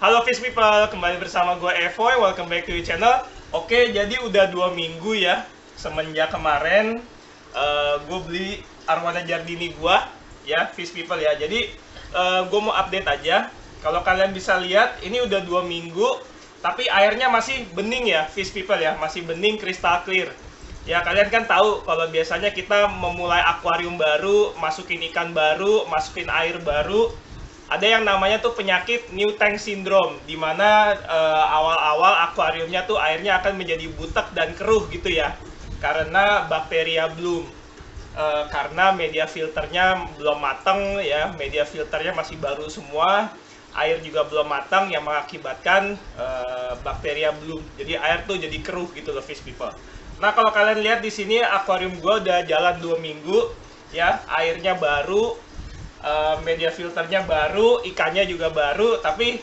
Halo Fish People, kembali bersama gue Evoy, welcome back to your channel. Oke, jadi udah 2 minggu ya semenjak kemarin gue beli Arowana Giardini gue ya, Fish People ya. Jadi gue mau update aja. Kalau kalian bisa lihat, ini udah 2 minggu tapi airnya masih bening ya, Fish People ya, masih bening, crystal clear. Ya, kalian kan tahu kalau biasanya kita memulai akuarium baru, masukin ikan baru, masukin air baru, ada yang namanya tuh penyakit new tank syndrome, di mana awal-awal akuariumnya tuh airnya akan menjadi butek dan keruh gitu ya, karena bakteria bloom. Karena media filternya belum matang ya, media filternya masih baru semua, air juga belum matang yang mengakibatkan bakteria bloom. Jadi air tuh jadi keruh gitu loh, Fish People. Nah, kalau kalian lihat di sini akuarium gue udah jalan 2 minggu ya, airnya baru, media filternya baru, ikannya juga baru, tapi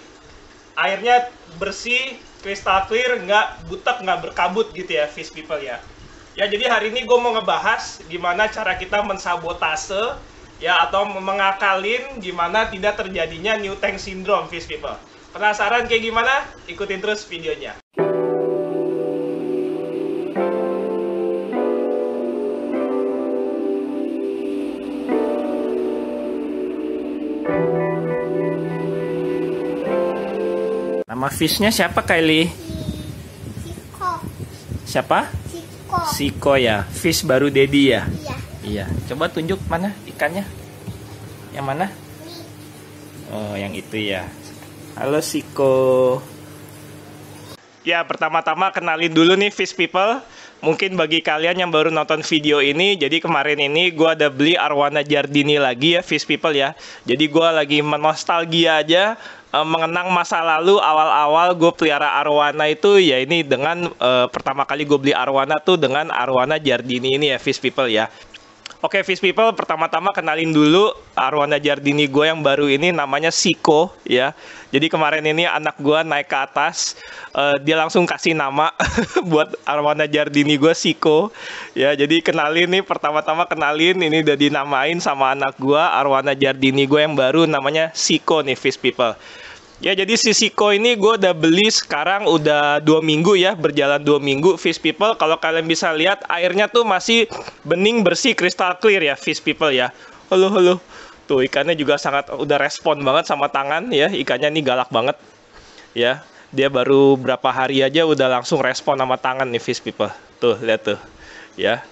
airnya bersih, crystal clear, nggak butek, nggak berkabut gitu ya, Fish People ya. Ya, jadi hari ini gue mau ngebahas gimana cara kita mensabotase ya, atau mengakalin gimana tidak terjadinya new tank syndrome, Fish People. Penasaran kayak gimana? Ikutin terus videonya. Nama fishnya siapa, Kylie? Siko. Siapa? Siko. Siko ya. Fish baru daddy ya? Iya. Iya. Coba tunjuk mana ikannya? Yang mana? Ini. Oh, yang itu ya. Halo Siko. Ya, pertama-tama kenalin dulu nih Fish People. Mungkin bagi kalian yang baru nonton video ini, jadi kemarin ini gue ada beli Arowana Giardini lagi ya, Fish People ya. Jadi gue lagi menostalgia aja, mengenang masa lalu awal-awal gue pelihara Arowana itu ya, ini dengan pertama kali gue beli Arowana tuh dengan Arowana Giardini ini ya, Fish People ya. Oke, Fish People, pertama-tama kenalin dulu Arowana Giardini gue yang baru ini, namanya Siko ya. Jadi kemarin ini anak gue naik ke atas, dia langsung kasih nama buat Arowana Giardini gue, Siko ya. Jadi kenalin nih, pertama-tama kenalin, ini udah dinamain sama anak gue, Arowana Giardini gue yang baru namanya Siko nih, Fish People. Ya, jadi si Siko ini gue udah beli sekarang udah 2 minggu ya, berjalan 2 minggu, Fish People. Kalau kalian bisa lihat, airnya tuh masih bening, bersih, crystal clear ya, Fish People ya. Halo, halo. Tuh, ikannya juga sangat udah respon banget sama tangan ya, ikannya nih galak banget ya. Dia baru berapa hari aja udah langsung respon sama tangan nih, Fish People. Tuh, lihat tuh ya.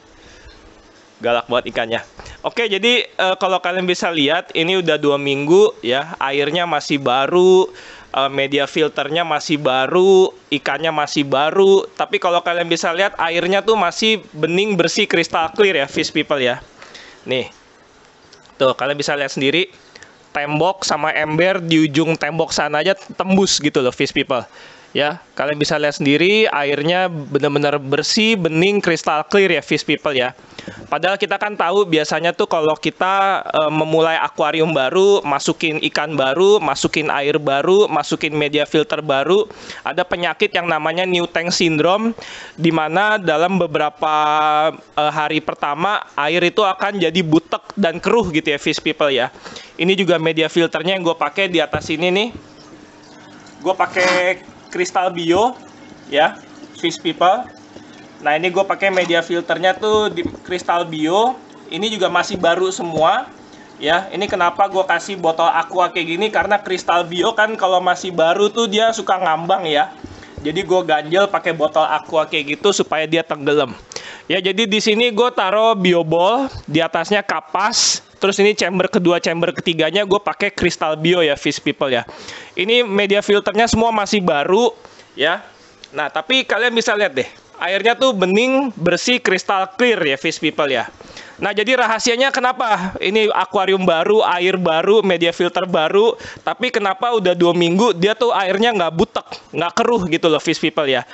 Galak banget ikannya. Oke, jadi kalau kalian bisa lihat, ini udah 2 minggu ya, airnya masih baru, media filternya masih baru, ikannya masih baru. Tapi kalau kalian bisa lihat, airnya tuh masih bening, bersih, crystal clear ya, Fish People ya. Nih, tuh kalian bisa lihat sendiri, tembok sama ember di ujung tembok sana aja tembus gitu loh, Fish People. Ya, kalian bisa lihat sendiri, airnya benar-benar bersih, bening, crystal clear ya, Fish People ya. Padahal kita kan tahu biasanya tuh kalau kita memulai akuarium baru, masukin ikan baru, masukin air baru, masukin media filter baru, ada penyakit yang namanya new tank syndrome, di mana dalam beberapa hari pertama air itu akan jadi butek dan keruh gitu ya, Fish People ya. Ini juga media filternya yang gue pakai di atas ini nih. Gue pakai Crystal Bio ya, Fish People. Nah, ini gue pakai media filternya tuh di Crystal Bio. Ini juga masih baru semua ya. Ini kenapa gue kasih botol aqua kayak gini, karena Crystal Bio kan kalau masih baru tuh dia suka ngambang ya. Jadi gue ganjel pakai botol aqua kayak gitu supaya dia tenggelam. Ya, jadi di sini gue taruh bio ball, di atasnya kapas. Terus ini chamber kedua, chamber ketiganya gue pakai Crystal Bio ya, Fish People ya. Ini media filternya semua masih baru ya. Nah, tapi kalian bisa lihat deh, airnya tuh bening, bersih, crystal clear ya, Fish People ya. Nah, jadi rahasianya kenapa ini akuarium baru, air baru, media filter baru, tapi kenapa udah 2 minggu dia tuh airnya nggak butek, nggak keruh gitu loh, Fish People ya.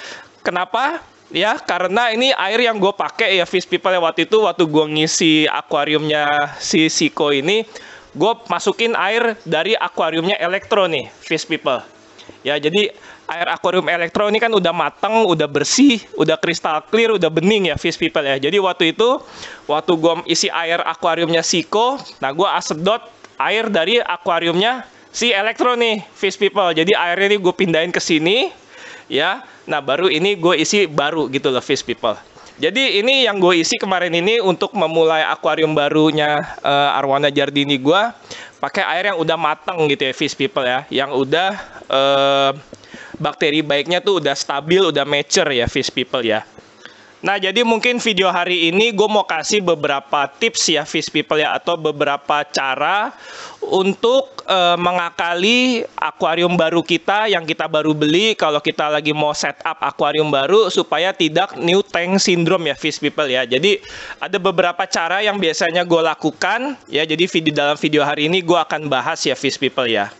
Kenapa? Ya, karena ini air yang gue pakai ya, Fish People ya, waktu gue ngisi akuariumnya si Siko ini, gue masukin air dari akuariumnya Elektro nih, Fish People. Ya, jadi air akuarium Elektro ini kan udah mateng, udah bersih, udah crystal clear, udah bening ya, Fish People ya. Jadi waktu gue isi air akuariumnya Siko, nah gue sedot air dari akuariumnya si elektro nih, fish people. Jadi airnya nih gue pindahin ke sini, ya. Nah baru ini gue isi baru gitu loh, fish people. Jadi ini yang gue isi kemarin ini untuk memulai akuarium barunya Arowana Giardini gue, pakai air yang udah matang gitu ya, fish people ya, yang udah bakteri baiknya tuh udah stabil, udah mature ya, fish people ya. Nah, jadi mungkin video hari ini gue mau kasih beberapa tips ya, fish people ya, atau beberapa cara untuk mengakali akuarium baru kita yang kita baru beli kalau kita lagi mau setup akuarium baru supaya tidak new tank syndrome ya, fish people ya. Jadi ada beberapa cara yang biasanya gue lakukan ya. Jadi dalam video hari ini gue akan bahas ya, fish people ya.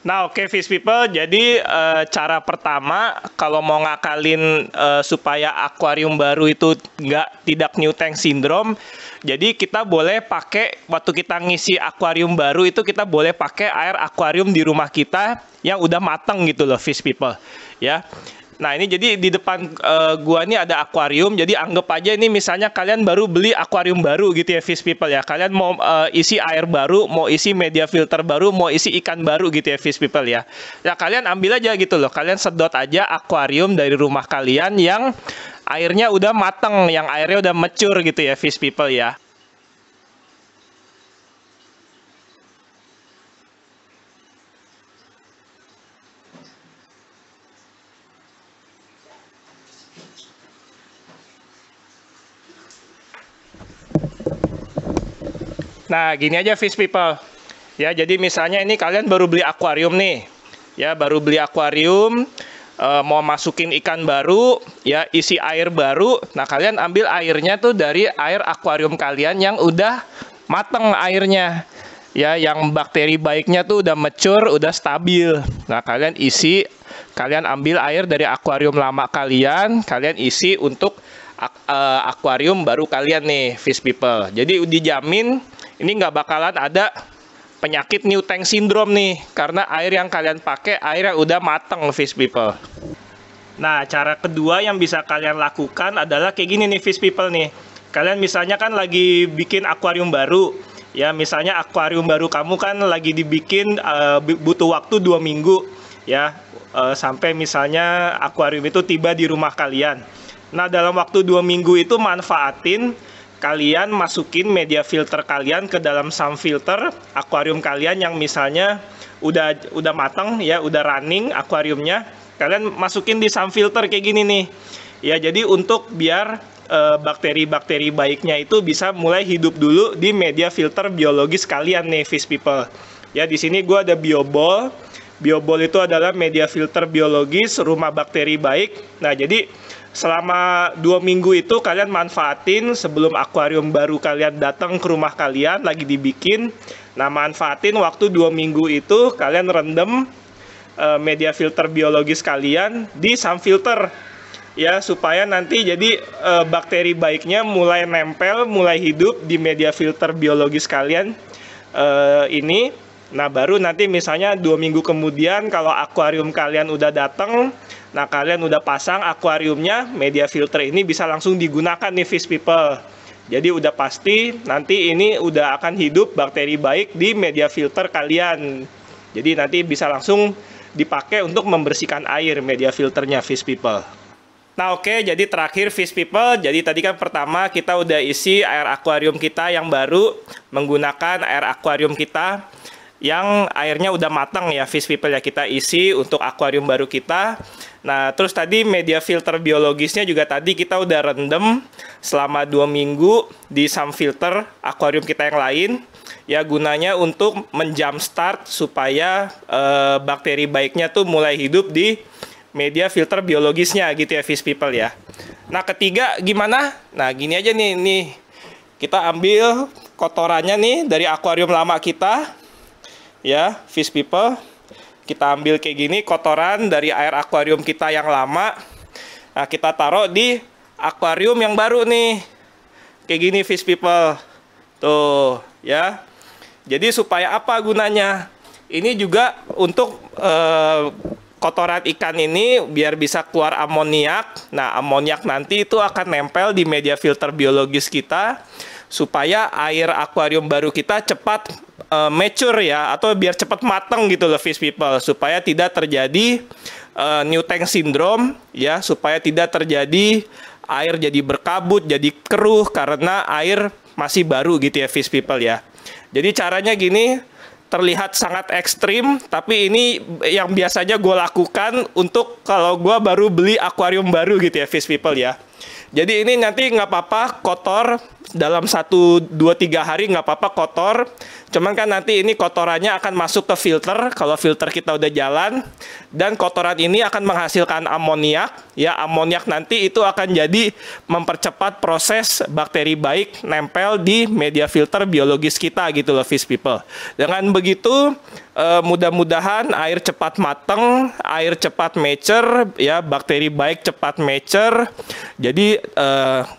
Nah, oke, fish people, jadi cara pertama kalau mau ngakalin supaya akuarium baru itu tidak new tank syndrome, jadi kita boleh pakai, waktu kita ngisi akuarium baru itu kita boleh pakai air akuarium di rumah kita yang udah mateng gitu loh, fish people ya. Nah, ini jadi di depan gua nih ada akuarium. Jadi anggap aja ini misalnya kalian baru beli akuarium baru gitu ya, fish people ya. Kalian mau isi air baru, mau isi media filter baru, mau isi ikan baru gitu ya, fish people ya. Ya kalian ambil aja gitu loh. Kalian sedot aja akuarium dari rumah kalian yang airnya udah mateng, yang airnya udah mature gitu ya, fish people ya. Nah, gini aja, fish people. Ya, jadi misalnya ini kalian baru beli akuarium nih. Ya, baru beli akuarium, mau masukin ikan baru, ya, isi air baru. Nah, kalian ambil airnya tuh dari air akuarium kalian yang udah mateng airnya. Ya, yang bakteri baiknya tuh udah mature, udah stabil. Nah, kalian ambil air dari akuarium lama kalian isi untuk akuarium baru kalian nih, fish people. Jadi dijamin ini nggak bakalan ada penyakit new tank syndrome nih, karena air yang kalian pakai air yang udah mateng, fish people. Nah, cara kedua yang bisa kalian lakukan adalah kayak gini nih, fish people nih. Kalian misalnya kan lagi bikin akuarium baru, ya misalnya akuarium baru kamu kan lagi dibikin butuh waktu 2 minggu, ya sampai misalnya akuarium itu tiba di rumah kalian. Nah, dalam waktu 2 minggu itu manfaatin kalian masukin media filter kalian ke dalam sump filter akuarium kalian yang misalnya udah matang ya, udah running akuariumnya. Kalian masukin di sump filter kayak gini nih. Ya, jadi untuk biar bakteri-bakteri baiknya itu bisa mulai hidup dulu di media filter biologis kalian nih, fish people. Ya, di sini gua ada biobol. Biobol itu adalah media filter biologis rumah bakteri baik. Nah, jadi selama 2 minggu itu kalian manfaatin sebelum akuarium baru kalian datang ke rumah kalian lagi dibikin. Nah, manfaatin waktu 2 minggu itu kalian rendam media filter biologis kalian di sump filter ya, supaya nanti jadi bakteri baiknya mulai nempel, mulai hidup di media filter biologis kalian ini. Nah, baru nanti misalnya 2 minggu kemudian kalau akuarium kalian udah datang, nah kalian udah pasang akuariumnya, media filter ini bisa langsung digunakan nih, fish people. Jadi udah pasti nanti ini udah akan hidup bakteri baik di media filter kalian. Jadi nanti bisa langsung dipakai untuk membersihkan air media filternya, fish people. Nah, oke, jadi terakhir, fish people. Jadi tadi kan pertama kita udah isi air akuarium kita yang baru menggunakan air akuarium kita yang airnya udah matang ya, fish people ya, kita isi untuk akuarium baru kita. Nah, terus tadi media filter biologisnya juga tadi kita udah rendam selama 2 minggu di sump filter akuarium kita yang lain. Ya, gunanya untuk menjumpstart supaya bakteri baiknya tuh mulai hidup di media filter biologisnya gitu ya, fish people ya. Nah, ketiga gimana? Nah, gini aja nih kita ambil kotorannya nih dari akuarium lama kita. Ya, fish people, kita ambil kayak gini kotoran dari air akuarium kita yang lama. Nah, kita taruh di akuarium yang baru nih. Kayak gini, fish people. Tuh, ya. Jadi supaya apa gunanya? Ini juga untuk kotoran ikan ini biar bisa keluar amoniak. Nah, amoniak nanti itu akan nempel di media filter biologis kita supaya air akuarium baru kita cepat mature ya, atau biar cepat matang gitu loh fish people, supaya tidak terjadi new tank syndrome ya, supaya tidak terjadi air jadi berkabut, jadi keruh karena air masih baru gitu ya fish people ya. Jadi caranya gini, terlihat sangat ekstrim, tapi ini yang biasanya gue lakukan untuk kalau gue baru beli akuarium baru gitu ya fish people ya. Jadi ini nanti nggak apa-apa kotor, dalam 1, 2, 3 hari nggak apa-apa kotor. Cuman kan nanti ini kotorannya akan masuk ke filter, kalau filter kita udah jalan. Dan kotoran ini akan menghasilkan amoniak. Ya, amoniak nanti itu akan jadi mempercepat proses bakteri baik nempel di media filter biologis kita gitu loh fish people. Dengan begitu mudah-mudahan air cepat mateng, air cepat mature, ya bakteri baik cepat mature. Jadi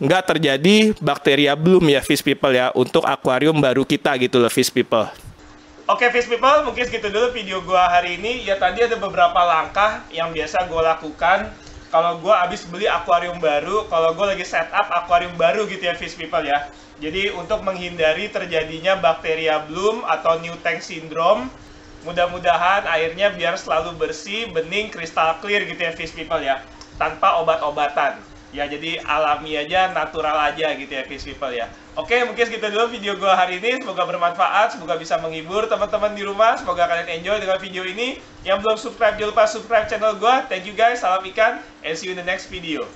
nggak terjadi bakteria bloom ya fish people ya, untuk akuarium baru kita gitu loh fish people. Oke fish people, mungkin segitu dulu video gua hari ini. Ya tadi ada beberapa langkah yang biasa gua lakukan kalau gua habis beli akuarium baru, kalau gua lagi setup akuarium baru gitu ya fish people ya. Jadi untuk menghindari terjadinya bakteria bloom atau new tank syndrome, mudah-mudahan airnya biar selalu bersih, bening, kristal clear gitu ya fish people ya, tanpa obat-obatan. Ya jadi alami aja, natural aja gitu ya fish people ya. Oke, mungkin segitu dulu video gue hari ini. Semoga bermanfaat, semoga bisa menghibur teman-teman di rumah. Semoga kalian enjoy dengan video ini. Yang belum subscribe, jangan lupa subscribe channel gue. Thank you guys, salam ikan, and see you in the next video.